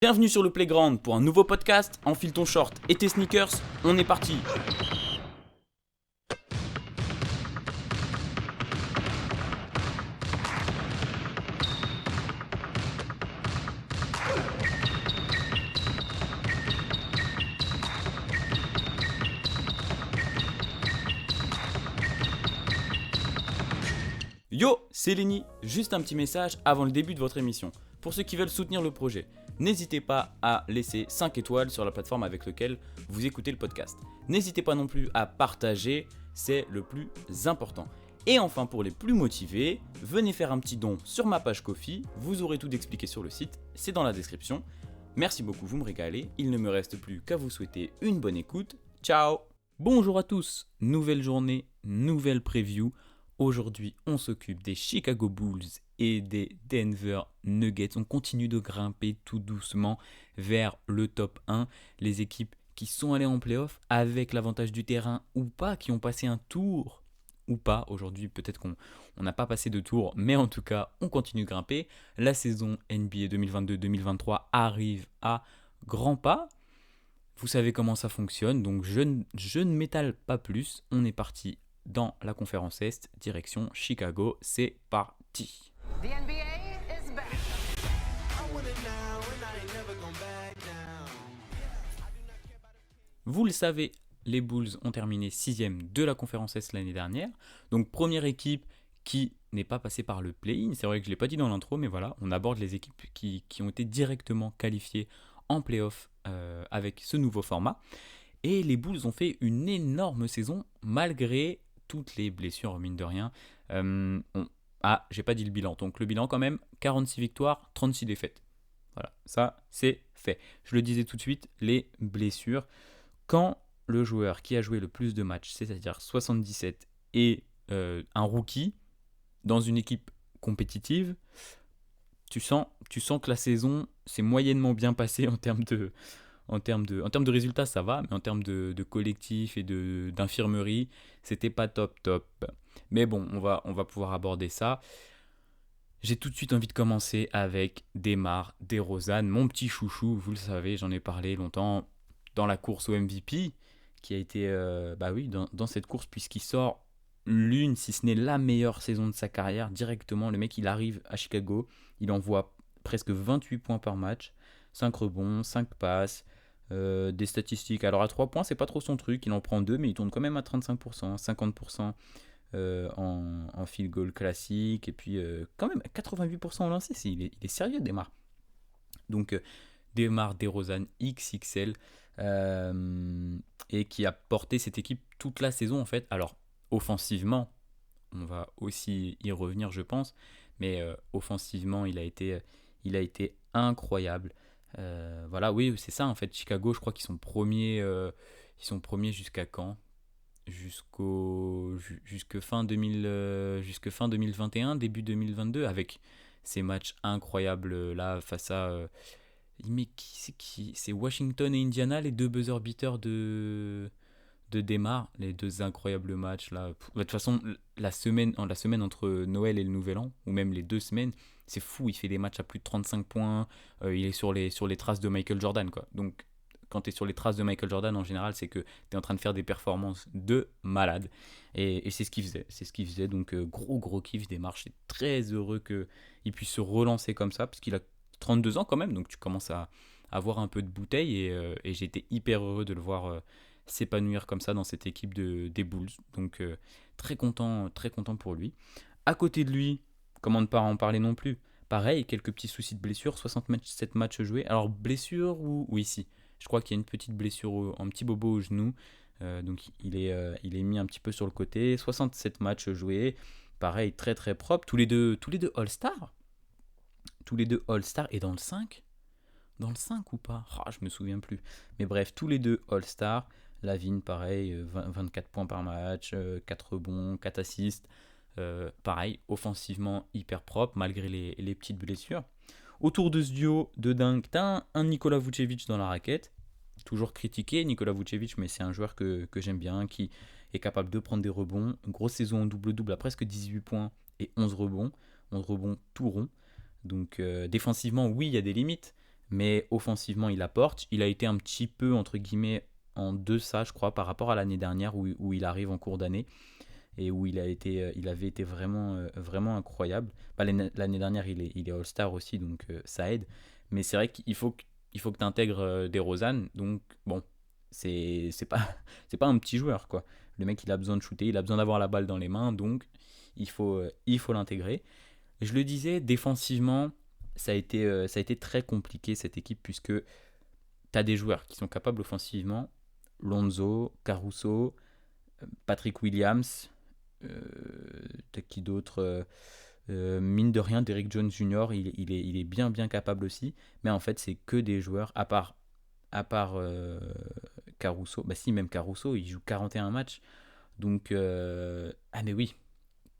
Bienvenue sur le Playground pour un nouveau podcast. Enfile ton short et tes sneakers, on est parti. Yo, c'est Lenny. Juste un petit message avant le début de votre émission. Pour ceux qui veulent soutenir le projet, n'hésitez pas à laisser 5 étoiles sur la plateforme avec laquelle vous écoutez le podcast. N'hésitez pas non plus à partager, c'est le plus important. Et enfin, pour les plus motivés, venez faire un petit don sur ma page Ko-fi, vous aurez tout expliqué sur le site, c'est dans la description. Merci beaucoup, vous me régalez, il ne me reste plus qu'à vous souhaiter une bonne écoute. Ciao! Bonjour à tous, nouvelle journée, nouvelle preview. Aujourd'hui, on s'occupe des Chicago Bulls et des Denver Nuggets. On continue de grimper tout doucement vers le top 1. Les équipes qui sont allées en playoff avec l'avantage du terrain ou pas, qui ont passé un tour ou pas. Aujourd'hui, peut-être qu'on n'a pas passé de tour, mais en tout cas, on continue de grimper. La saison NBA 2022-2023 arrive à grands pas. Vous savez comment ça fonctionne, donc je ne m'étale pas plus. On est parti dans la conférence Est, direction Chicago, c'est parti. Vous le savez, les Bulls ont terminé 6e de la conférence Est l'année dernière, donc première équipe qui n'est pas passée par le play-in. C'est vrai que je ne l'ai pas dit dans l'intro, mais voilà, on aborde les équipes qui ont été directement qualifiées en play-off avec ce nouveau format. Et les Bulls ont fait une énorme saison malgré toutes les blessures, mine de rien. J'ai pas dit le bilan. Donc le bilan quand même, 46 victoires, 36 défaites. Voilà, ça c'est fait. Je le disais tout de suite, les blessures. Quand le joueur qui a joué le plus de matchs, c'est-à-dire 77, et un rookie, dans une équipe compétitive, tu sens que la saison s'est moyennement bien passée en termes de résultats, ça va, mais en termes de collectif et d'infirmerie, c'était pas top. Mais bon, on va pouvoir aborder ça. J'ai tout de suite envie de commencer avec DeMar DeRozan, mon petit chouchou, vous le savez, j'en ai parlé longtemps dans la course au MVP, qui a été dans cette course, puisqu'il sort l'une, si ce n'est la meilleure saison de sa carrière, directement. Le mec, il arrive à Chicago, il envoie presque 28 points par match, 5 rebonds, 5 passes, des statistiques. Alors à 3 points, c'est pas trop son truc, il en prend 2, mais il tourne quand même à 35%, 50% en field goal classique, et puis quand même 88% en lancé, il est sérieux, DeMar. Donc DeMar DeRozan XXL, et qui a porté cette équipe toute la saison en fait. Alors offensivement, on va aussi y revenir je pense, mais offensivement il a été incroyable. Voilà, oui, c'est ça en fait. Chicago, je crois qu'ils sont premiers, jusqu'à quand? Jusque fin 2021, début 2022, avec ces matchs incroyables là face à mais qui c'est Washington et Indiana, les deux buzzer beaters de DeMar, les deux incroyables matchs là. De toute façon, la semaine entre Noël et le Nouvel An, ou même les 2 semaines, c'est fou. Il fait des matchs à plus de 35 points. Il est sur les traces de Michael Jordan, quoi. Donc, quand tu es sur les traces de Michael Jordan, en général, c'est que tu es en train de faire des performances de malade. Et c'est ce qu'il faisait. Donc, gros kiff DeMar. Je suis très heureux qu'il puisse se relancer comme ça, parce qu'il a 32 ans quand même. Donc, tu commences à avoir un peu de bouteille. Et j'ai été hyper heureux de le voir s'épanouir comme ça dans cette équipe des Bulls. Donc très content pour lui. À côté de lui, comment ne pas en parler non plus, pareil, quelques petits soucis de blessure, 67 matchs joués. Alors blessure ou ici, je crois qu'il y a une petite blessure, un petit bobo au genou. Donc il est mis un petit peu sur le côté. 67 matchs joués, pareil, très propre. Tous les deux All-Star. Tous les deux All-Star et dans le 5 ou pas? Je me souviens plus. Mais bref, tous les deux All-Star. Lavine, pareil, 24 points par match, 4 rebonds, 4 assists. Pareil, offensivement hyper propre, malgré les petites blessures. Autour de ce duo de dingue, t'as un Nikola Vucevic dans la raquette. Toujours critiqué, Nikola Vucevic, mais c'est un joueur que j'aime bien, qui est capable de prendre des rebonds. Une grosse saison en double-double à presque 18 points et 11 rebonds. 11 rebonds tout rond. Donc défensivement, oui, il y a des limites. mais offensivement, il apporte. Il a été un petit peu, entre guillemets, en deçà, je crois, par rapport à l'année dernière où il arrive en cours d'année et où il avait été vraiment incroyable. Bah, l'année dernière, il est All-Star aussi, donc ça aide. Mais c'est vrai qu'il faut que tu intègres DeRozan, donc bon, c'est pas, c'est pas un petit joueur, quoi. Le mec, il a besoin de shooter, il a besoin d'avoir la balle dans les mains, donc il faut l'intégrer. Je le disais, défensivement, ça a été très compliqué cette équipe, puisque tu as des joueurs qui sont capables offensivement, Lonzo, Caruso, Patrick Williams, euh, qui d'autre mine de rien, Derrick Jones Jr., il est bien capable aussi, mais en fait, c'est que des joueurs, à part Caruso, bah si, même Caruso, il joue 41 matchs, donc, ah mais oui,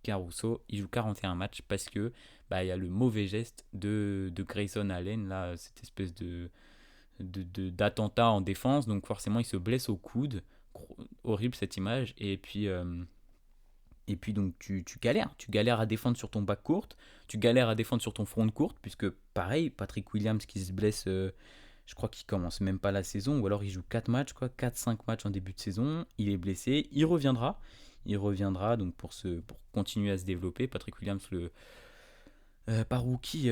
Caruso, il joue 41 matchs parce que bah, il y a le mauvais geste de Grayson Allen, là, cette espèce d'attentat en défense, donc forcément il se blesse au coude, horrible cette image, et puis donc tu galères à défendre sur ton back court, tu galères à défendre sur ton front court, puisque pareil, Patrick Williams qui se blesse, je crois qu'il commence même pas la saison, ou alors il joue 4 matchs, quoi, 4-5 matchs en début de saison, il est blessé, il reviendra donc pour continuer à se développer. Patrick Williams, pas rookie,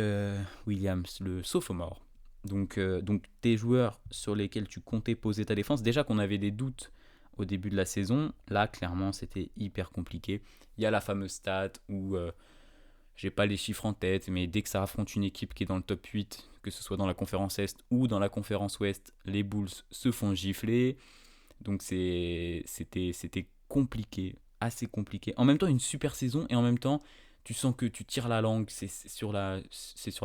Williams, le sophomore. Donc tes joueurs sur lesquels tu comptais poser ta défense, déjà qu'on avait des doutes au début de la saison, là clairement c'était hyper compliqué. Il y a la fameuse stat où j'ai pas les chiffres en tête, mais dès que ça affronte une équipe qui est dans le top 8, que ce soit dans la conférence Est ou dans la conférence Ouest, les Bulls se font gifler. Donc c'était compliqué, assez compliqué. En même temps, une super saison et en même temps, tu sens que tu tires la langue. C'est sur la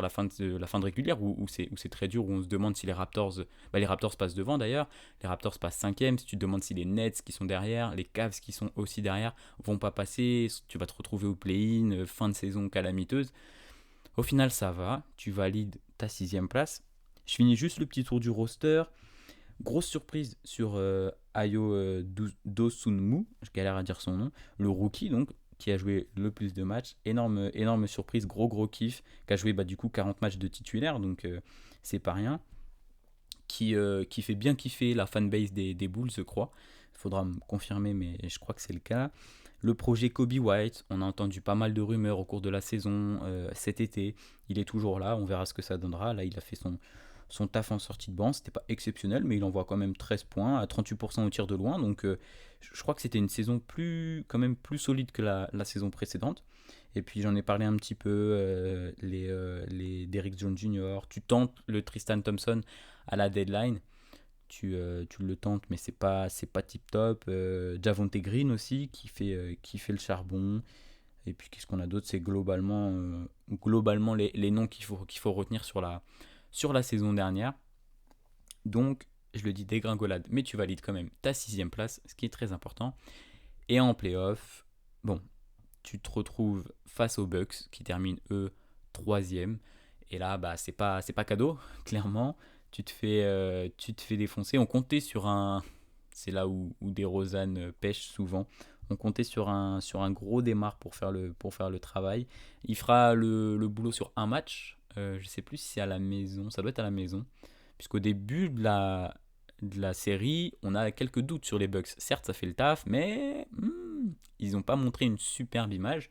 fin de régulière où c'est très dur, où on se demande si les Raptors, bah les Raptors passent devant d'ailleurs, les Raptors passent 5e. Si tu te demandes si les Nets qui sont derrière, les Cavs qui sont aussi derrière, vont pas passer, tu vas te retrouver au play-in, fin de saison calamiteuse. Au final, ça va, tu valides ta 6e place. Je finis juste le petit tour du roster. Grosse surprise sur Ayo Dosunmu, je galère à dire son nom, le rookie donc, qui a joué le plus de matchs. Énorme surprise, gros kiff, qui a joué bah, du coup 40 matchs de titulaire, donc c'est pas rien. Qui fait bien kiffer la fanbase des Bulls, je crois. Il faudra me confirmer, mais je crois que c'est le cas. Le projet Kobe White, on a entendu pas mal de rumeurs au cours de la saison cet été. Il est toujours là, on verra ce que ça donnera. Là, il a fait son taf en sortie de banc. C'était pas exceptionnel, mais il envoie quand même 13 points à 38% au tir de loin. Donc, je crois que c'était une saison quand même plus solide que la saison précédente. Et puis, j'en ai parlé un petit peu, les Derrick Jones Jr. Tu tentes le Tristan Thompson à la deadline. Tu le tentes, mais c'est pas tip top. Javonte Green aussi, qui fait le charbon. Et puis, qu'est-ce qu'on a d'autre? C'est globalement les noms qu'il faut retenir sur la saison dernière. Donc, je le dis dégringolade, mais tu valides quand même ta 6e place, ce qui est très important. Et en playoff, bon, tu te retrouves face aux Bucks qui terminent eux 3e. Et là, bah, c'est pas cadeau, clairement. Tu te fais défoncer. On comptait sur un. C'est là où DeRozan pêche souvent. On comptait sur un gros démarre pour faire le travail. Il fera le boulot sur un match. Je sais plus si c'est à la maison. Ça doit être à la maison. Puisqu'au début de la série, on a quelques doutes sur les Bucks. Certes, ça fait le taf, mais ils n'ont pas montré une superbe image.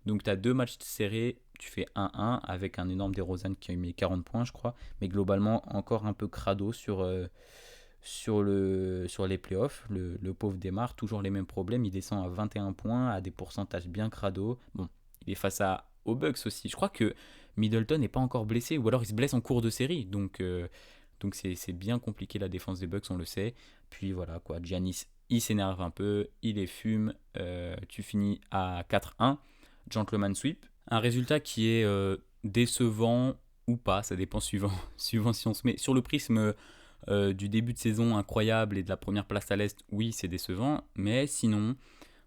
Donc tu as 2 matchs serrés, tu fais 1-1 avec un énorme DeRozan qui a mis 40 points, je crois. Mais globalement, encore un peu crado sur les playoffs. Le pauvre démarre, toujours les mêmes problèmes. Il descend à 21 points, à des pourcentages bien crado. Bon, il est face aux Bucks aussi. Je crois que Middleton n'est pas encore blessé, ou alors il se blesse en cours de série. Donc c'est bien compliqué la défense des Bucks, on le sait. Puis voilà, quoi, Giannis, il s'énerve un peu, il les fume. Tu finis à 4-1, gentleman sweep. Un résultat qui est décevant ou pas, ça dépend suivant si on se met sur le prisme du début de saison incroyable et de la première place à l'Est. Oui, c'est décevant, mais sinon,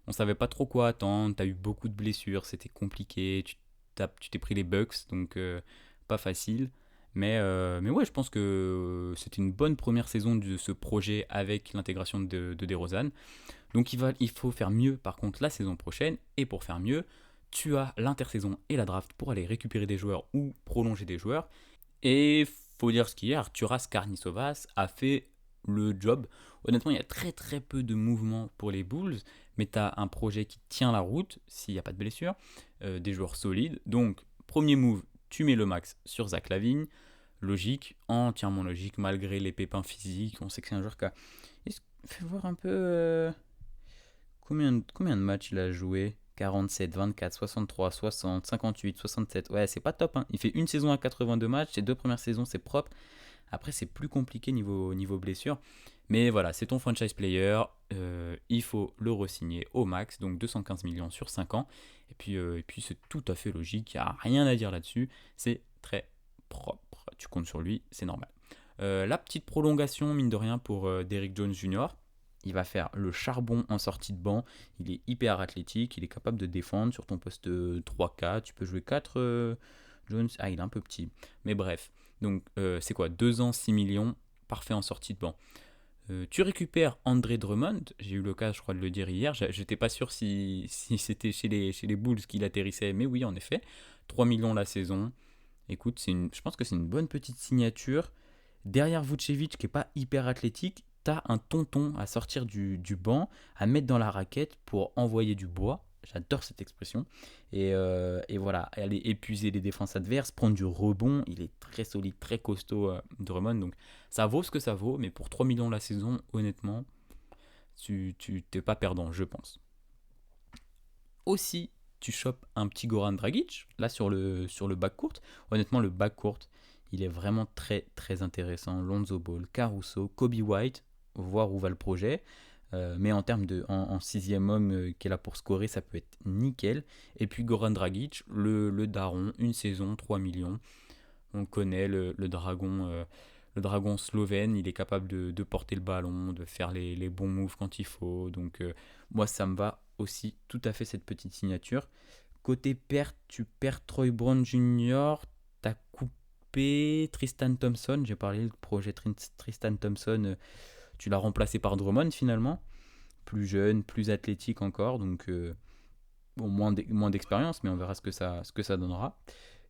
on savait pas trop quoi attendre. Tu as eu beaucoup de blessures, c'était compliqué. Tu t'es pris les Bucks, donc pas facile. Mais ouais, je pense que c'était une bonne première saison de ce projet avec l'intégration de DeRozan. Donc il faut faire mieux par contre la saison prochaine. Et pour faire mieux, tu as l'intersaison et la draft pour aller récupérer des joueurs ou prolonger des joueurs. Et faut dire ce qu'il y a, Arturas Karnisovas a fait le job. Honnêtement, il y a très très peu de mouvements pour les Bulls, mais tu as un projet qui tient la route, s'il n'y a pas de blessure, des joueurs solides. Donc, premier move, tu mets le max sur Zach LaVine. Logique, entièrement logique, malgré les pépins physiques. On sait que c'est un joueur qui a... Fais voir un peu combien de matchs il a joué. 47, 24, 63, 60, 58, 67. Ouais, c'est pas top, hein. Il fait une saison à 82 matchs. Ses 2 premières saisons, c'est propre. Après, c'est plus compliqué niveau blessure. Mais voilà, c'est ton franchise player. Il faut le re-signer au max. Donc 215 millions sur 5 ans. Et puis c'est tout à fait logique. Il n'y a rien à dire là-dessus. C'est très propre. Tu comptes sur lui, c'est normal. La petite prolongation, mine de rien, pour Derrick Jones Jr. Il va faire le charbon en sortie de banc. Il est hyper athlétique. Il est capable de défendre sur ton poste 3-4. Tu peux jouer 4 Jones. Ah, il est un peu petit. Mais bref. Donc, c'est quoi 2 ans, 6 millions. Parfait en sortie de banc. Tu récupères André Drummond. J'ai eu l'occasion, je crois, de le dire hier. J'étais pas sûr si c'était chez les Bulls qu'il atterrissait. Mais oui, en effet. 3 millions la saison. Écoute, je pense que c'est une bonne petite signature. Derrière Vucevic, qui n'est pas hyper athlétique, tu as un tonton à sortir du banc, à mettre dans la raquette pour envoyer du bois. J'adore cette expression. Et voilà, aller épuiser les défenses adverses, prendre du rebond. Il est très solide, très costaud, Drummond. Donc ça vaut ce que ça vaut, mais pour 3 millions la saison, honnêtement, tu t'es pas perdant, je pense. Aussi, tu chopes un petit Goran Dragic, là sur le backcourt. Honnêtement, le backcourt, il est vraiment très très intéressant. Lonzo Ball, Caruso, Kobe White, voir où va le projet. Mais en termes en sixième homme qui est là pour scorer, ça peut être nickel. Et puis Goran Dragic, le daron, une saison, 3 millions. On connaît le dragon. Le dragon slovène, il est capable de porter le ballon, de faire les bons moves quand il faut. Donc moi, ça me va aussi tout à fait cette petite signature. Côté perte, tu perds Troy Brown Jr., t'as coupé Tristan Thompson. J'ai parlé du projet Tristan Thompson. Tu l'as remplacé par Drummond finalement. Plus jeune, plus athlétique encore. Donc bon, moins d'expérience, mais on verra ce que ça donnera.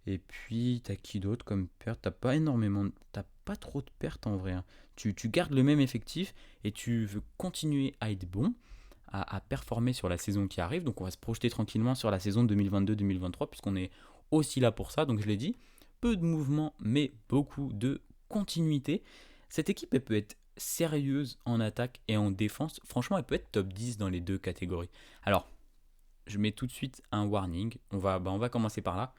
Et puis, t'as qui d'autre comme perte? T'as pas trop de pertes en vrai, hein. Tu gardes le même effectif et tu veux continuer à être bon, à performer sur la saison qui arrive. Donc, on va se projeter tranquillement sur la saison 2022-2023, puisqu'on est aussi là pour ça. Donc, je l'ai dit, peu de mouvements, mais beaucoup de continuité. Cette équipe, elle peut être sérieuse en attaque et en défense. Franchement, elle peut être top 10 dans les deux catégories. Alors, je mets tout de suite un warning. On va commencer par là.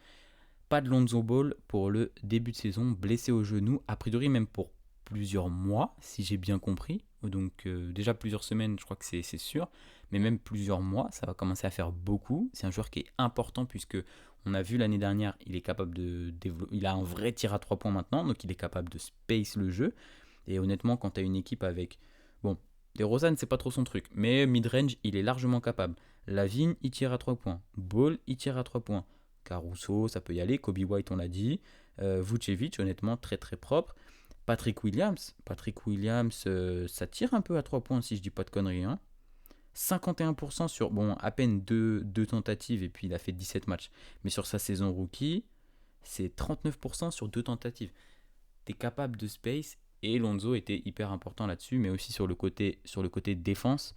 Pas de Lonzo Ball pour le début de saison, blessé au genou, a priori même pour plusieurs mois, si j'ai bien compris. Donc déjà plusieurs semaines, je crois que c'est sûr, mais même plusieurs mois, ça va commencer à faire beaucoup. C'est un joueur qui est important puisque on a vu l'année dernière, il est capable de développer, il a un vrai tir à 3 points maintenant, donc il est capable de space le jeu. Et honnêtement, quand tu as une équipe avec, bon, DeRozan, c'est pas trop son truc, mais mid-range, il est largement capable. Lavine, il tire à 3 points. Ball, il tire à 3 points. Caruso, ça peut y aller. Kobe White, on l'a dit. Vucevic, honnêtement, très très propre. Patrick Williams, ça tire un peu à 3 points si je dis pas de conneries, hein. 51% sur, bon, à peine deux tentatives et puis il a fait 17 matchs. Mais sur sa saison rookie, c'est 39% sur 2 tentatives. T'es capable de space et Lonzo était hyper important là-dessus, mais aussi sur le côté défense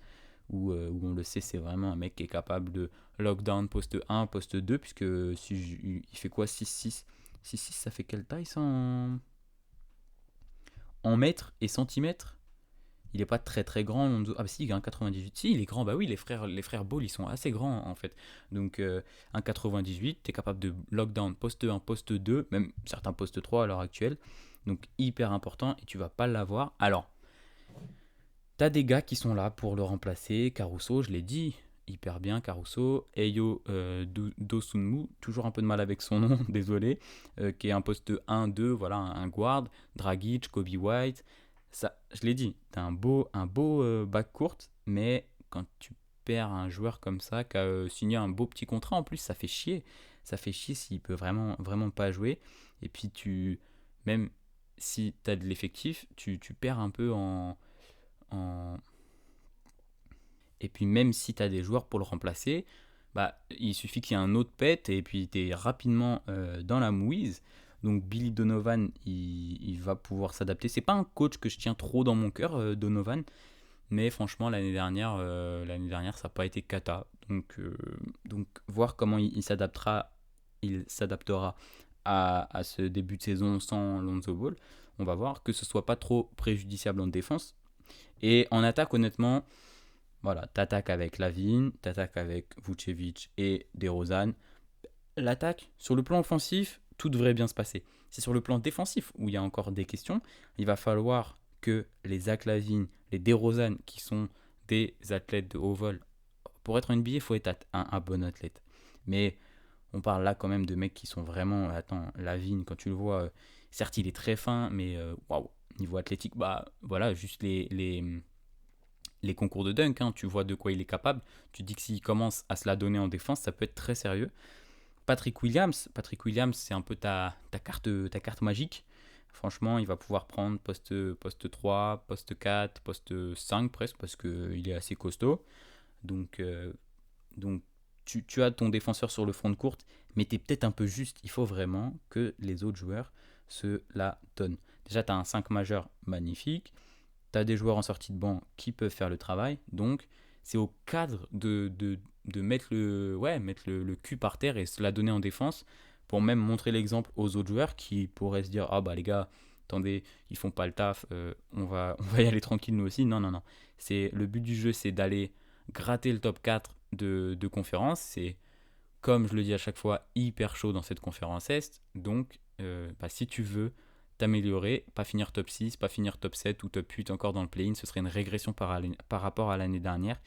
où on le sait, c'est vraiment un mec qui est capable de lockdown poste 1, poste 2, puisque il fait quoi 6-6 6-6, ça fait quelle taille ça en mètres et centimètres? Il est pas très très grand, Lonzo. Ah bah si, il est 1,98. Si, il est grand. Bah oui, les frères Ball, ils sont assez grands en fait. Donc 1,98, tu es capable de lockdown poste 1, poste 2, même certains postes 3 à l'heure actuelle. Donc hyper important et tu vas pas l'avoir. Alors, t'as des gars qui sont là pour le remplacer. Caruso, je l'ai dit, hyper bien Caruso. Eyo Dosunmu, toujours un peu de mal avec son nom, désolé, qui est un poste 1-2, voilà, un guard. Dragic, Kobe White. Ça, je l'ai dit, t'as un beau back court, mais quand tu perds un joueur comme ça, qui a signé un beau petit contrat, en plus, ça fait chier. Ça fait chier s'il peut vraiment, vraiment pas jouer. Et puis, même si t'as de l'effectif, tu perds un peu en... Et puis même si tu as des joueurs pour le remplacer, bah, il suffit qu'il y ait un autre pet et puis tu es rapidement dans la mouise. Donc Billy Donovan, il va pouvoir s'adapter. C'est pas un coach que je tiens trop dans mon cœur, Donovan, mais franchement l'année dernière ça n'a pas été cata. Donc voir comment il s'adaptera à ce début de saison sans Lonzo Ball. On va voir que ce soit pas trop préjudiciable en défense. Et en attaque, honnêtement, voilà, t'attaques avec Lavine, t'attaques avec Vucevic et DeRozan. L'attaque, sur le plan offensif, tout devrait bien se passer. C'est sur le plan défensif où il y a encore des questions. Il va falloir que les Zach Lavine, les DeRozan, qui sont des athlètes de haut vol, pour être un NBA, il faut être un bon athlète. Mais on parle là quand même de mecs qui sont vraiment. Attends, Lavine, quand tu le vois, certes il est très fin, mais waouh, niveau athlétique, bah voilà, juste les concours de dunk, hein, tu vois de quoi il est capable. Tu dis que s'il commence à se la donner en défense, ça peut être très sérieux. Patrick Williams, c'est un peu ta carte magique. Franchement, il va pouvoir prendre poste 3, poste 4, poste 5 presque, parce qu'il est assez costaud. Donc, euh, donc tu as ton défenseur sur le front de courte, mais tu es peut-être un peu juste. Il faut vraiment que les autres joueurs se la donnent. Déjà, tu as un 5 majeur magnifique. Tu as des joueurs en sortie de banc qui peuvent faire le travail. Donc, c'est au cadre de mettre le cul par terre et se la donner en défense pour même montrer l'exemple aux autres joueurs qui pourraient se dire: ah bah les gars, attendez, ils font pas le taf, on va y aller tranquille nous aussi. Non, non, non. Le but du jeu, c'est d'aller gratter le top 4 de conférence. C'est, comme je le dis à chaque fois, hyper chaud dans cette conférence Est. Donc, si tu veux t'améliorer, pas finir top 6, pas finir top 7 ou top 8 encore dans le play-in, ce serait une régression par rapport à l'année dernière.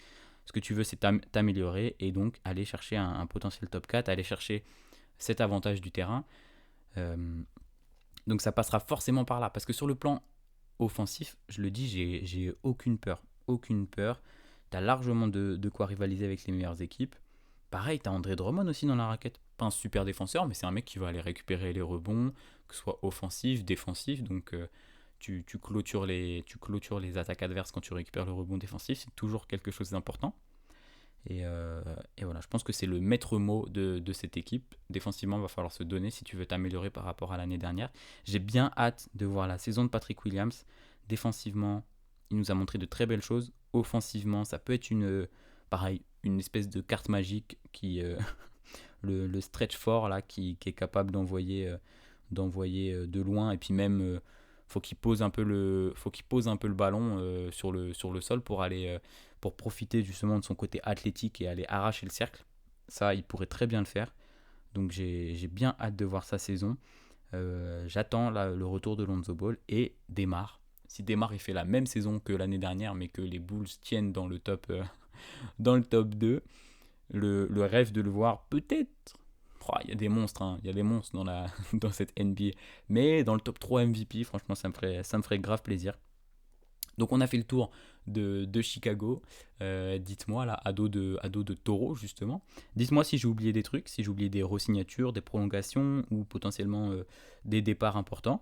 Ce que tu veux, c'est t'améliorer et donc aller chercher un potentiel top 4, aller chercher cet avantage du terrain. Euh, donc ça passera forcément par là. Parce que sur le plan offensif, je le dis, j'ai aucune peur. Aucune peur. Tu as largement de quoi rivaliser avec les meilleures équipes. Pareil, tu as André Drummond aussi dans la raquette. Pas un super défenseur, mais c'est un mec qui va aller récupérer les rebonds, que ce soit offensif, défensif. Donc tu clôtures les attaques adverses quand tu récupères le rebond défensif. C'est toujours quelque chose d'important. Et voilà, je pense que c'est le maître mot de cette équipe. Défensivement, il va falloir se donner si tu veux t'améliorer par rapport à l'année dernière. J'ai bien hâte de voir la saison de Patrick Williams. Défensivement, il nous a montré de très belles choses. Offensivement, ça peut être pareil, une espèce de carte magique le stretch fort là, qui est capable d'envoyer de loin. Et puis même, faut qu'il pose un peu le ballon sur le sol pour profiter justement de son côté athlétique et aller arracher le cercle. Ça, il pourrait très bien le faire. Donc j'ai bien hâte de voir sa saison. J'attends le retour de Lonzo Ball et Demar. Si Demar il fait la même saison que l'année dernière, mais que les Bulls tiennent dans le top, dans le top 2, le rêve de le voir peut-être. Il y a des monstres, hein. Il y a des monstres dans cette NBA. Mais dans le top 3 MVP, franchement, ça me ferait grave plaisir. Donc on a fait le tour de Chicago. Dites-moi, là, ado de Taureau, justement. Dites-moi si j'ai oublié des trucs, si j'ai oublié des re-signatures, des prolongations ou potentiellement des départs importants.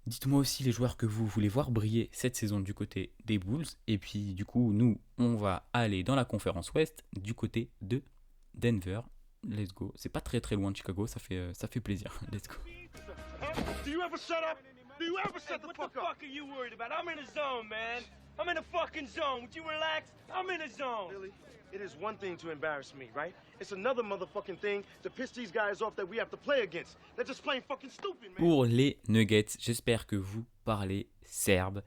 Dites-moi aussi les joueurs que vous voulez voir briller cette saison du côté des Bulls. Et puis du coup, nous, on va aller dans la conférence Ouest du côté de Denver. Let's go. C'est pas très très loin de Chicago, ça fait plaisir. Let's go. Do you ever shut up? Do you ever shut the fuck up? What the fuck are you worried about? I'm in a zone, man. I'm in a fucking zone. Would you relax? I'm in a zone. Really? It is one thing to embarrass me, right? It's another motherfucking thing to piss these guys off that we have to play against. They're just plain fucking stupid, man. Pour les Nuggets, j'espère que vous parlez serbe.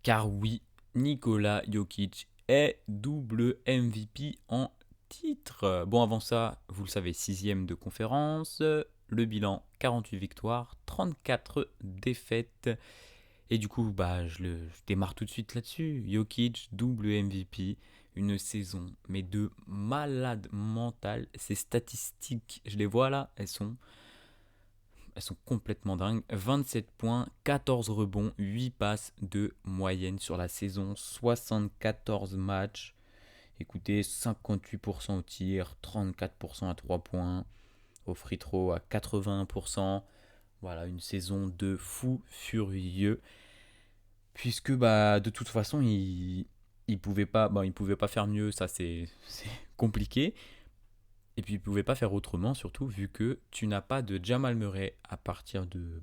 Car oui, Nikola Jokic est double MVP en titre. Bon, avant ça, vous le savez, 6ème de conférence. Le bilan, 48 victoires, 34 défaites. Et du coup, je démarre tout de suite là-dessus. Jokic, double MVP, une saison, mais de malade mental. Ces statistiques, je les vois là, elles sont complètement dingues. 27 points, 14 rebonds, 8 passes de moyenne sur la saison, 74 matchs. Écoutez, 58% au tir, 34% à 3 points, au free throw à 81%. Voilà, une saison de fou furieux. Puisque de toute façon, il pouvait pas faire mieux, ça c'est compliqué. Et puis, ils ne pouvaient pas faire autrement, surtout vu que tu n'as pas de Jamal Murray à partir du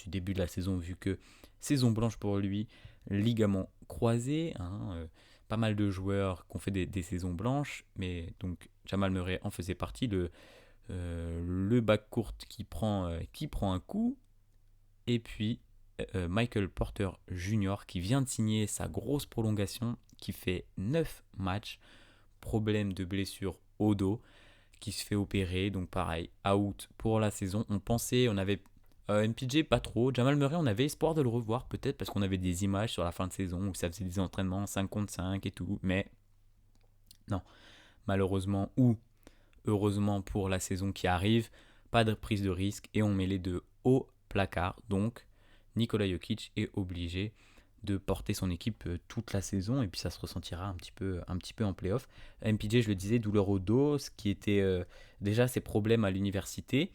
début de la saison, vu que saison blanche pour lui, ligament croisé, pas mal de joueurs qui ont fait des saisons blanches, mais donc Jamal Murray en faisait partie, le backcourt qui prend un coup, et puis Michael Porter Jr. qui vient de signer sa grosse prolongation, qui fait 9 matchs, problème de blessure au dos, qui se fait opérer, donc pareil, out pour la saison. On avait MPJ pas trop, Jamal Murray on avait espoir de le revoir peut-être parce qu'on avait des images sur la fin de saison où ça faisait des entraînements 5 contre 5 et tout, mais non, malheureusement ou heureusement pour la saison qui arrive, pas de prise de risque et on met les deux au placard, donc Nikola Jokic est obligé de porter son équipe toute la saison et puis ça se ressentira un petit peu en playoff. MPJ, je le disais, douleur au dos, ce qui était déjà ses problèmes à l'université,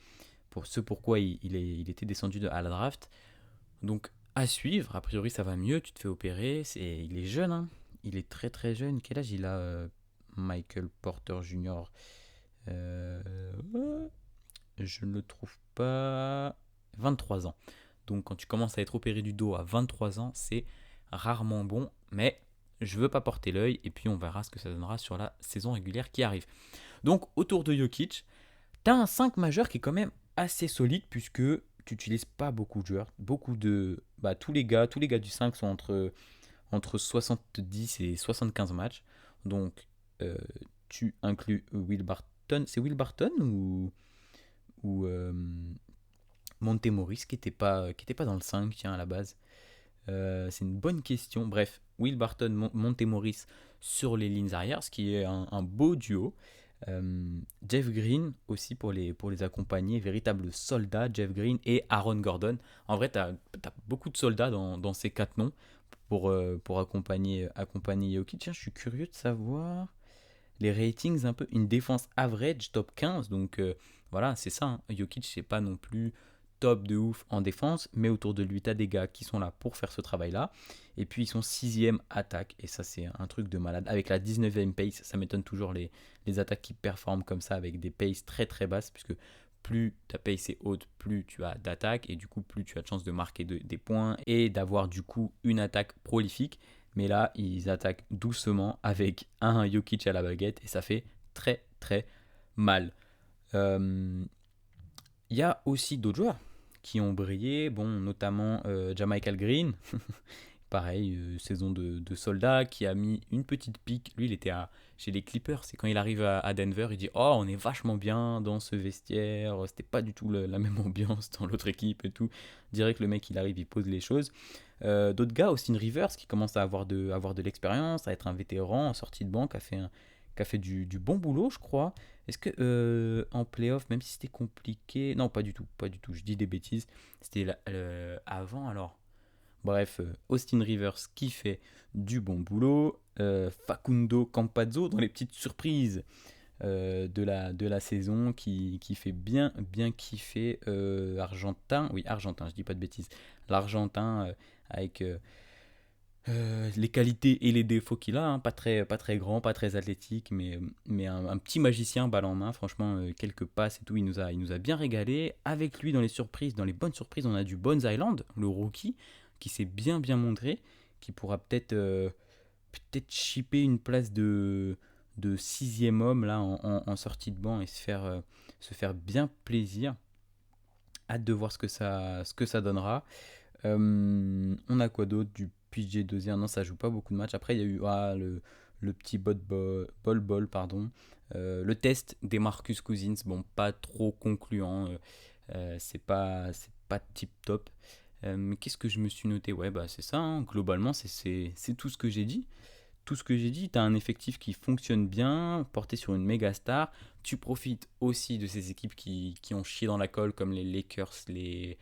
pour ce pourquoi il était descendu à la draft. Donc à suivre, a priori ça va mieux, tu te fais opérer, il est jeune, hein. Il est très très jeune. Quel âge il a Michael Porter Jr. Je ne le trouve pas. 23 ans. Donc quand tu commences à être opéré du dos à 23 ans, c'est rarement bon, mais je veux pas porter l'œil et puis on verra ce que ça donnera sur la saison régulière qui arrive. Donc autour de Jokic, tu as un 5 majeur qui est quand même assez solide puisque tu n'utilises pas beaucoup de joueurs, tous les gars du 5 sont entre 70 et 75 matchs. Donc tu inclus Will Barton, c'est Will Barton ou Montemoris qui était pas dans le 5 tiens à la base. C'est une bonne question. Bref, Will Barton, Montemoris sur les lignes arrière, ce qui est un beau duo. Jeff Green aussi pour les accompagner, véritable soldat, Jeff Green et Aaron Gordon. En vrai, tu as beaucoup de soldats dans ces 4 noms pour accompagner Jokic. Tiens, je suis curieux de savoir les ratings, un peu une défense average, top 15. Donc voilà, c'est ça. Hein. Jokic, c'est pas non plus top de ouf en défense, mais autour de lui, tu as des gars qui sont là pour faire ce travail-là. Et puis, ils sont 6e attaque, et ça, c'est un truc de malade. Avec la 19e pace, ça m'étonne toujours les attaques qui performent comme ça, avec des paces très très basses, puisque plus ta pace est haute, plus tu as d'attaque, et du coup, plus tu as de chance de marquer des points, et d'avoir du coup une attaque prolifique. Mais là, ils attaquent doucement avec un Jokic à la baguette, et ça fait très très mal. Il y a aussi d'autres joueurs qui ont brillé, notamment Jamichael Green, pareil, saison de soldat, qui a mis une petite pique. Lui, il était chez les Clippers, c'est quand il arrive à Denver, il dit « Oh, on est vachement bien dans ce vestiaire, c'était pas du tout la même ambiance dans l'autre équipe et tout. » Direct, le mec, il arrive, il pose les choses. D'autres gars, Austin Rivers, qui commence à avoir de l'expérience, à être un vétéran en sortie de banc, qui a fait du bon boulot, je crois. Est-ce que en playoff, même si c'était compliqué... Non, pas du tout, je dis des bêtises. C'était avant, alors. Bref, Austin Rivers qui fait du bon boulot. Facundo Campazzo dans les petites surprises de la saison qui fait bien kiffer Argentin, je dis pas de bêtises. L'Argentin avec... les qualités et les défauts qu'il a, hein, pas très grand, pas très athlétique, mais un petit magicien balle en main, franchement, quelques passes et tout, il nous a bien régalé. Avec lui dans les bonnes surprises, on a du Bones Island, le rookie, qui s'est bien montré, qui pourra peut-être chipper une place de 6e homme là en sortie de banc et se faire bien plaisir. Hâte de voir ce que ça donnera. On a quoi d'autre du PJ Dozier? Non, ça joue pas beaucoup de matchs. Après, il y a eu le petit ball, pardon. Le test des Marcus Cousins, pas trop concluant. C'est pas tip top. Mais qu'est-ce que je me suis noté? Ouais, c'est ça. Hein. Globalement, c'est tout ce que j'ai dit. Tout ce que j'ai dit, tu as un effectif qui fonctionne bien, porté sur une méga star. Tu profites aussi de ces équipes qui ont chié dans la colle, comme les Lakers, les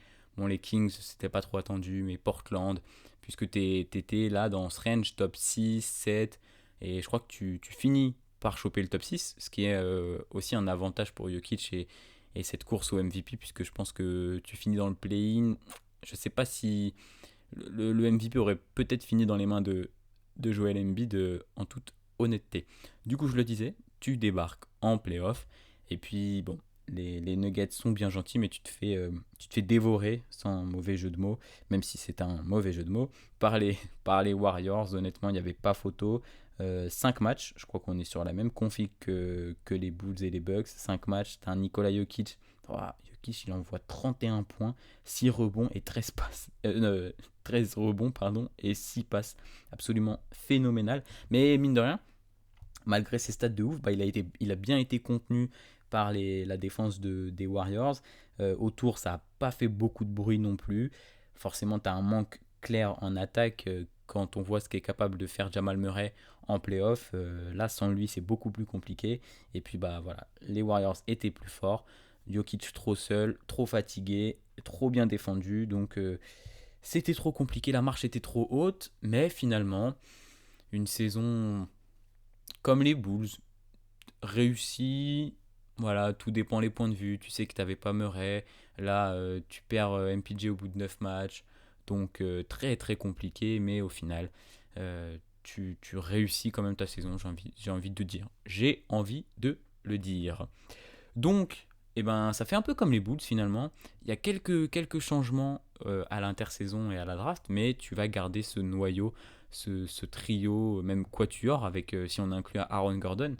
Kings, c'était pas trop attendu, mais Portland, puisque tu étais là dans ce range top 6, 7, et je crois que tu finis par choper le top 6, ce qui est aussi un avantage pour Jokic et cette course au MVP, puisque je pense que tu finis dans le play-in. Je sais pas si le MVP aurait peut-être fini dans les mains de Joel Embiid en toute honnêteté. Du coup, je le disais, tu débarques en playoff Et puis, bon, les Nuggets sont bien gentils, mais tu te fais dévorer, sans mauvais jeu de mots, même si c'est un mauvais jeu de mots, par les, par les Warriors. Honnêtement, il n'y avait pas photo. 5 matchs, je crois qu'on est sur la même config que les Bulls et les Bucks. 5 matchs, t'as un Nikola Jokic. Jokic, il envoie 31 points, 6 rebonds et 13 passes. 13 rebonds, pardon, et 6 passes. Absolument phénoménal. Mais mine de rien, malgré ses stats de ouf, il a bien été contenu par la défense des Warriors. Autour, ça n'a pas fait beaucoup de bruit non plus. Forcément, tu as un manque clair en attaque quand on voit ce qu'est capable de faire Jamal Murray en playoff. Là, sans lui, c'est beaucoup plus compliqué. Et puis, bah voilà, les Warriors étaient plus forts. Jokic trop seul, trop fatigué, trop bien défendu. Donc, c'était trop compliqué. La marche était trop haute. Mais finalement, une saison comme les Bulls, réussi. Voilà, tout dépend les points de vue. Tu sais que tu n'avais pas Murray. Là, tu perds MPJ au bout de 9 matchs. Donc, très très compliqué. Mais au final, tu réussis quand même ta saison, j'ai envie de dire. J'ai envie de le dire. Donc, eh ben, ça fait un peu comme les Bulls finalement. Il y a quelques changements à l'intersaison et à la draft, mais tu vas garder ce noyau, ce trio, même quatuor, avec, si on inclut Aaron Gordon,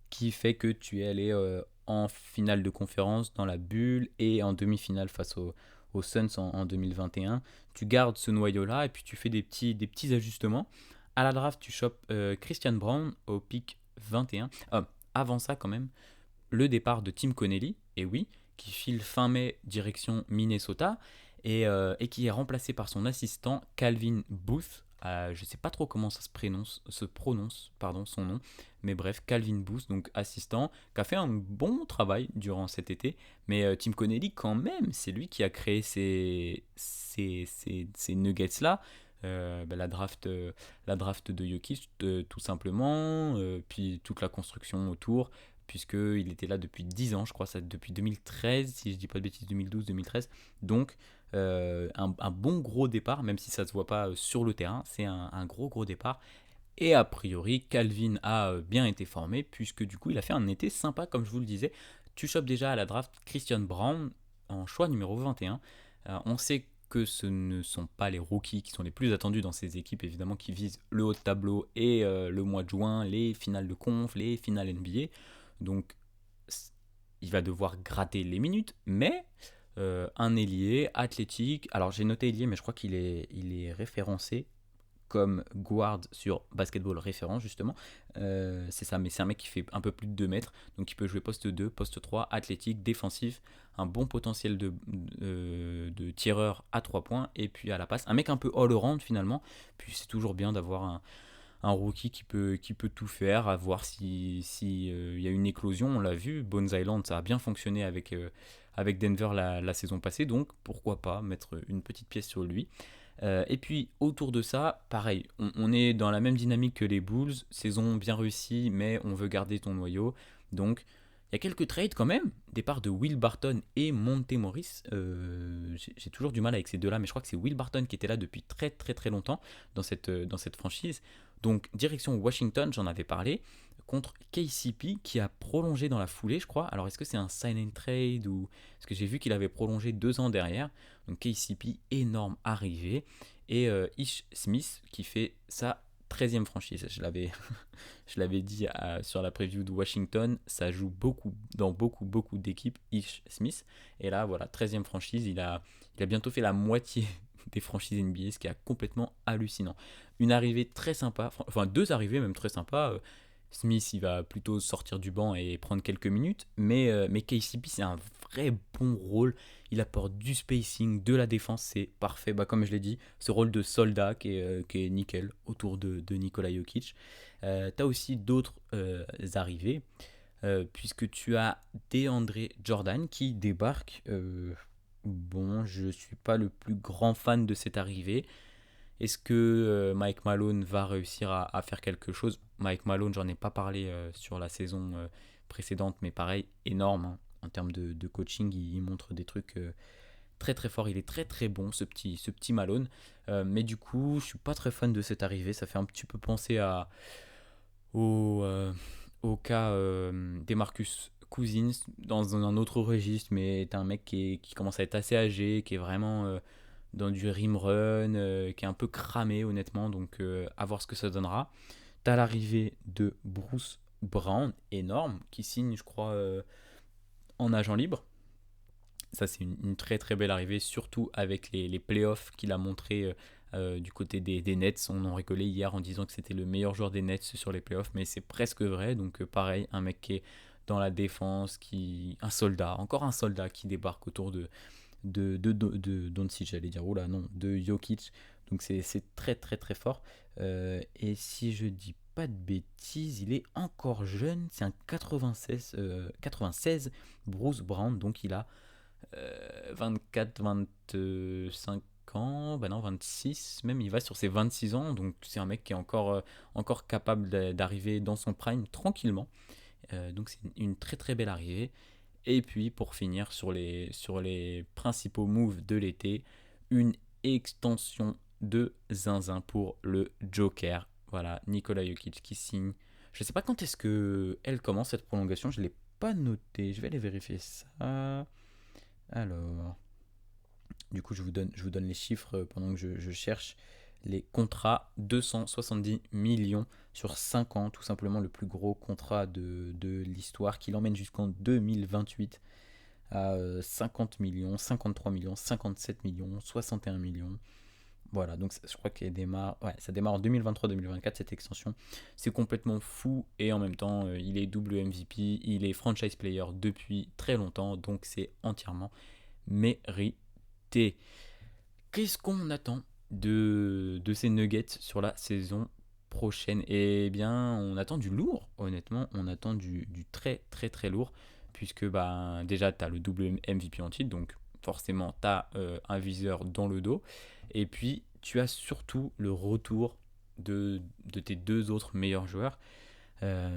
qui fait que tu es allé en finale de conférence dans la bulle et en demi-finale face aux Suns en 2021. Tu gardes ce noyau-là et puis tu fais des petits ajustements. À la draft, tu chopes Christian Brown au pick 21. Avant ça, quand même, le départ de Tim Connelly, et oui, qui file fin mai direction Minnesota, et qui est remplacé par son assistant Calvin Booth. Je ne sais pas trop comment ça se prononce pardon, son nom, mais bref, Calvin Booth, donc assistant, qui a fait un bon travail durant cet été, mais Tim Connelly, quand même, c'est lui qui a créé ces nuggets-là. La draft de Jokic, tout simplement, puis toute la construction autour, puisqu'il était là depuis 10 ans, je crois, ça depuis 2013, si je dis pas de bêtises, 2012-2013. Donc, un bon gros départ, même si ça ne se voit pas sur le terrain, c'est un gros départ. Et a priori, Calvin a bien été formé, puisque du coup, il a fait un été sympa, comme je vous le disais. Tu chopes déjà à la draft Christian Brown en choix numéro 21. On sait que ce ne sont pas les rookies qui sont les plus attendus dans ces équipes, évidemment, qui visent le haut de tableau et le mois de juin, les finales de conf, les finales NBA. Donc, il va devoir gratter les minutes, mais un ailier athlétique. Alors, j'ai noté ailier, mais je crois il est référencé comme guard sur Basketball Référence, justement. C'est ça, mais c'est un mec qui fait un peu plus de 2 mètres, donc il peut jouer poste 2, poste 3, athlétique, défensif, un bon potentiel de tireur à 3 points, et puis à la passe. Un mec un peu all-around finalement, puis c'est toujours bien d'avoir un rookie qui peut tout faire, à voir si y a une éclosion. On l'a vu, Bones Island, ça a bien fonctionné avec Denver la saison passée, donc pourquoi pas mettre une petite pièce sur lui. Et puis autour de ça, pareil, on est dans la même dynamique que les Bulls, saison bien réussie, mais on veut garder ton noyau. Donc il y a quelques trades quand même, départ de Will Barton et Monte Morris. J'ai toujours du mal avec ces deux-là, mais je crois que c'est Will Barton qui était là depuis très très très longtemps dans cette franchise. Donc direction Washington, j'en avais parlé, contre KCP qui a prolongé dans la foulée, je crois. Alors est-ce que c'est un sign and trade ou... Parce que j'ai vu qu'il avait prolongé 2 ans derrière. Donc KCP, énorme arrivée. Et Ish Smith qui fait sa 13e franchise. Je l'avais dit sur la preview de Washington, ça joue dans beaucoup d'équipes, Ish Smith. Et là, voilà, 13e franchise, il a bientôt fait la moitié des franchises NBA, ce qui est complètement hallucinant. Une arrivée très sympa, enfin 2 arrivées même très sympas. Smith, il va plutôt sortir du banc et prendre quelques minutes, mais KCP, c'est un vrai bon rôle. Il apporte du spacing, de la défense, c'est parfait. Bah, comme je l'ai dit, ce rôle de soldat qui est nickel autour de Nikola Jokic. Tu as aussi d'autres arrivées, puisque tu as DeAndre Jordan qui débarque. Bon, je ne suis pas le plus grand fan de cette arrivée. Est-ce que Mike Malone va réussir à faire quelque chose? Mike Malone, j'en ai pas parlé sur la saison précédente, mais pareil, énorme, hein. En termes de coaching, il montre des trucs très très forts. Il est très très bon, ce petit Malone. Mais du coup, je suis pas très fan de cette arrivée. Ça fait un petit peu penser au cas DeMarcus Cousins dans un autre registre, mais t'as un mec qui commence à être assez âgé, qui est vraiment dans du rim run, qui est un peu cramé honnêtement, donc à voir ce que ça donnera. T'as l'arrivée de Bruce Brown, énorme, qui signe, je crois, en agent libre. Ça, c'est une très très belle arrivée, surtout avec les playoffs qu'il a montré du côté des Nets. On en rigolait hier en disant que c'était le meilleur joueur des Nets sur les playoffs, mais c'est presque vrai. Donc, pareil, un mec qui est dans la défense, un soldat, encore un soldat qui débarque autour de Doncic, j'allais dire, oula, non, de Jokic. Donc, c'est très très très fort. Et si je dis pas de bêtises, il est encore jeune, c'est un 96 Bruce Brown, donc il a 24, 25 ans, bah non 26, même il va sur ses 26 ans, donc c'est un mec qui est encore capable d'arriver dans son prime tranquillement. Donc c'est une très très belle arrivée. Et puis pour finir sur les principaux moves de l'été, une extension de zinzin pour le Joker. Voilà, Nikola Jokic qui signe. Je sais pas quand est-ce que elle commence cette prolongation, je l'ai pas noté, je vais aller vérifier ça. Alors, du coup, je vous donne les chiffres pendant que je cherche les contrats. 270 millions sur 5 ans, tout simplement le plus gros contrat de l'histoire, qui l'emmène jusqu'en 2028 à 50 millions, 53 millions, 57 millions, 61 millions. Voilà, donc je crois qu'elle démarre, ouais, ça démarre en 2023-2024 cette extension. C'est complètement fou et en même temps, il est double MVP, il est franchise player depuis très longtemps, donc c'est entièrement mérité. Qu'est-ce qu'on attend de ces Nuggets sur la saison prochaine? Eh bien, on attend du lourd, honnêtement, on attend du très très très lourd, puisque bah, déjà, tu as le double MVP en titre, donc forcément, tu as un viseur dans le dos, et puis tu as surtout le retour de tes deux autres meilleurs joueurs.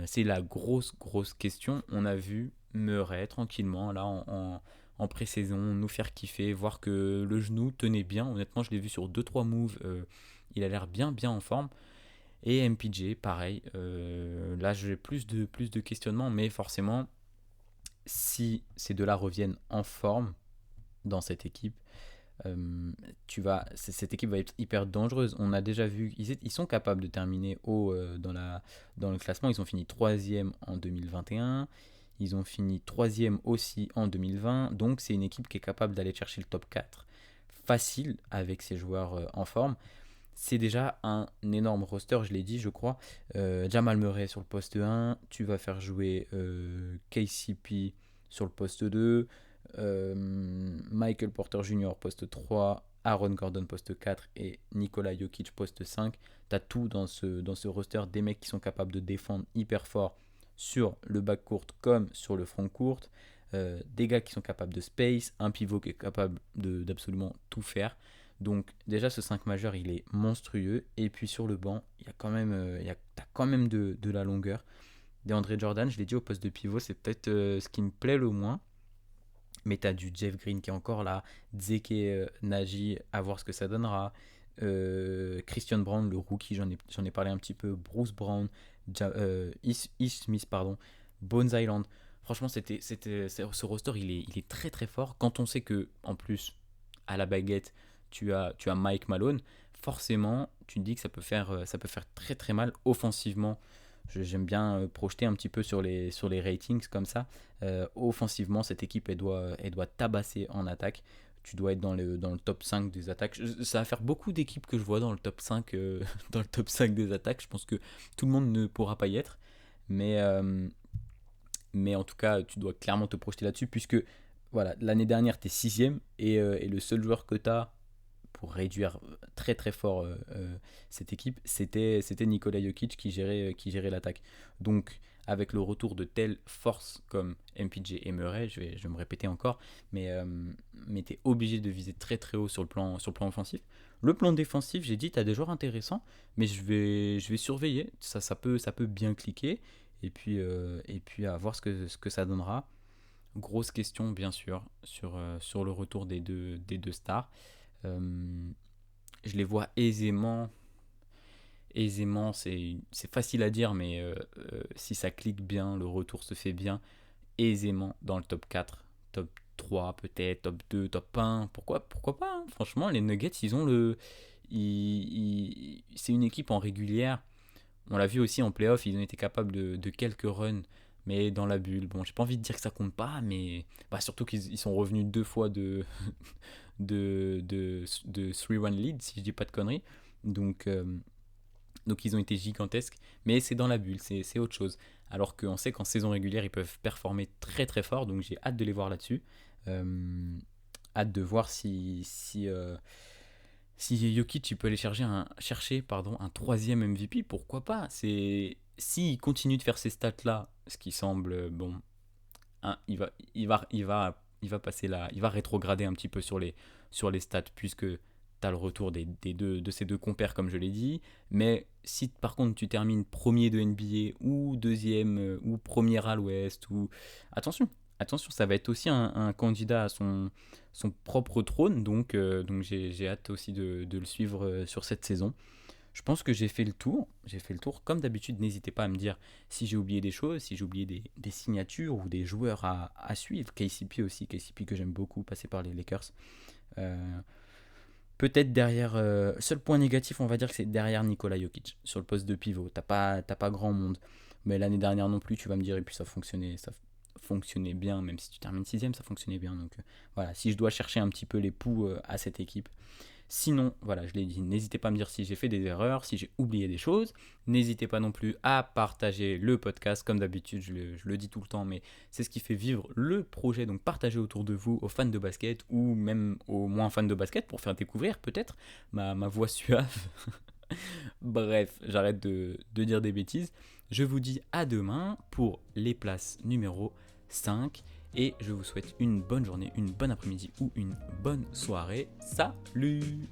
C'est la grosse question. On a vu Murray tranquillement là en pré-saison nous faire kiffer, voir que le genou tenait bien. Honnêtement, je l'ai vu sur 2-3 moves. Il a l'air bien en forme. Et MPJ, pareil. Là, j'ai plus de questionnements, mais forcément, si ces deux-là reviennent en forme dans cette équipe, cette équipe va être hyper dangereuse. On a déjà vu, ils sont capables de terminer haut dans le classement. Ils ont fini 3e en 2021. Ils ont fini 3e aussi en 2020. Donc c'est une équipe qui est capable d'aller chercher le top 4 facile avec ses joueurs en forme. C'est déjà un énorme roster, je l'ai dit, je crois. Jamal Murray sur le poste 1. Tu vas faire jouer KCP sur le poste 2. Michael Porter Jr. poste 3, Aaron Gordon poste 4 et Nikola Jokic poste 5. Tu as tout dans ce roster, des mecs qui sont capables de défendre hyper fort sur le backcourt comme sur le frontcourt, des gars qui sont capables de space, un pivot qui est capable d'absolument tout faire. Donc déjà ce 5 majeur il est monstrueux, et puis sur le banc il y a quand même, t'as quand même de la longueur. DeAndre Jordan, je l'ai dit, au poste de pivot, c'est peut-être ce qui me plaît le moins. Mais tu as du Jeff Green qui est encore là, Zeke Naji, à voir ce que ça donnera. Christian Brown, le rookie, j'en ai parlé un petit peu. Bruce Brown, Ish Smith, pardon, Bones Island. Franchement, ce roster, il est très très fort. Quand on sait que, en plus, à la baguette, tu as Mike Malone, forcément, tu te dis que ça peut faire très très mal offensivement. J'aime bien projeter un petit peu sur les ratings comme ça. Offensivement, cette équipe, elle doit tabasser en attaque. Tu dois être dans le top 5 des attaques. Ça va faire beaucoup d'équipes que je vois dans le top 5, dans le top 5 des attaques. Je pense que tout le monde ne pourra pas y être. Mais en tout cas, tu dois clairement te projeter là-dessus, puisque voilà, l'année dernière, tu es 6ème, et le seul joueur que tu as pour réduire très très fort cette équipe, c'était Nikola Jokic qui gérait l'attaque. Donc avec le retour de telles forces comme MPJ et Murray, je vais me répéter encore, mais tu es obligé de viser très très haut sur le plan offensif. Le plan défensif, j'ai dit, tu as des joueurs intéressants, mais je vais surveiller, ça peut bien cliquer, et puis à voir ce que ça donnera. Grosse question bien sûr sur le retour des deux stars. Euh, je les vois aisément. Aisément, c'est facile à dire, mais si ça clique bien, le retour se fait bien. aisément dans le top 4, top 3 peut-être, top 2, top 1. Pourquoi pas, hein. Franchement, les Nuggets, ils ont c'est une équipe en régulière. On l'a vu aussi en playoff, ils ont été capables de quelques runs, mais dans la bulle. Bon, j'ai pas envie de dire que ça compte pas, mais surtout qu'ils sont revenus 2 fois de 3-1 lead, si je dis pas de conneries. Donc ils ont été gigantesques, mais c'est dans la bulle, c'est autre chose. Alors qu'on sait qu'en saison régulière, ils peuvent performer très très fort, donc j'ai hâte de les voir là-dessus. Hâte de voir si Jokic, tu peux aller chercher un troisième MVP, pourquoi pas. S'il continue de faire ces stats-là, ce qui semble bon, hein, il va passer là, il va rétrograder un petit peu sur les stats, puisque tu as le retour de ces deux compères, comme je l'ai dit. Mais si par contre tu termines premier de NBA ou deuxième ou premier à l'Ouest, attention, ça va être aussi un candidat à son propre trône, donc j'ai hâte aussi de le suivre sur cette saison. Je pense que j'ai fait le tour. Comme d'habitude, n'hésitez pas à me dire si j'ai oublié des choses, si j'ai oublié des signatures ou des joueurs à suivre. KCP aussi, KCP que j'aime beaucoup, passé par les Lakers. Euh, Peut-être derrière. Seul point négatif, on va dire que c'est derrière Nikola Jokic, sur le poste de pivot. T'as pas grand monde. Mais l'année dernière non plus, tu vas me dire, et puis ça fonctionnait bien, même si tu termines 6ème, ça fonctionnait bien. Donc voilà, si je dois chercher un petit peu les poux à cette équipe. Sinon, voilà, je l'ai dit, n'hésitez pas à me dire si j'ai fait des erreurs, si j'ai oublié des choses. N'hésitez pas non plus à partager le podcast, comme d'habitude, je le dis tout le temps, mais c'est ce qui fait vivre le projet. Donc partagez autour de vous aux fans de basket ou même aux moins fans de basket pour faire découvrir peut-être ma voix suave. Bref, j'arrête de dire des bêtises. Je vous dis à demain pour les places numéro 5. Et je vous souhaite une bonne journée, une bonne après-midi ou une bonne soirée. Salut!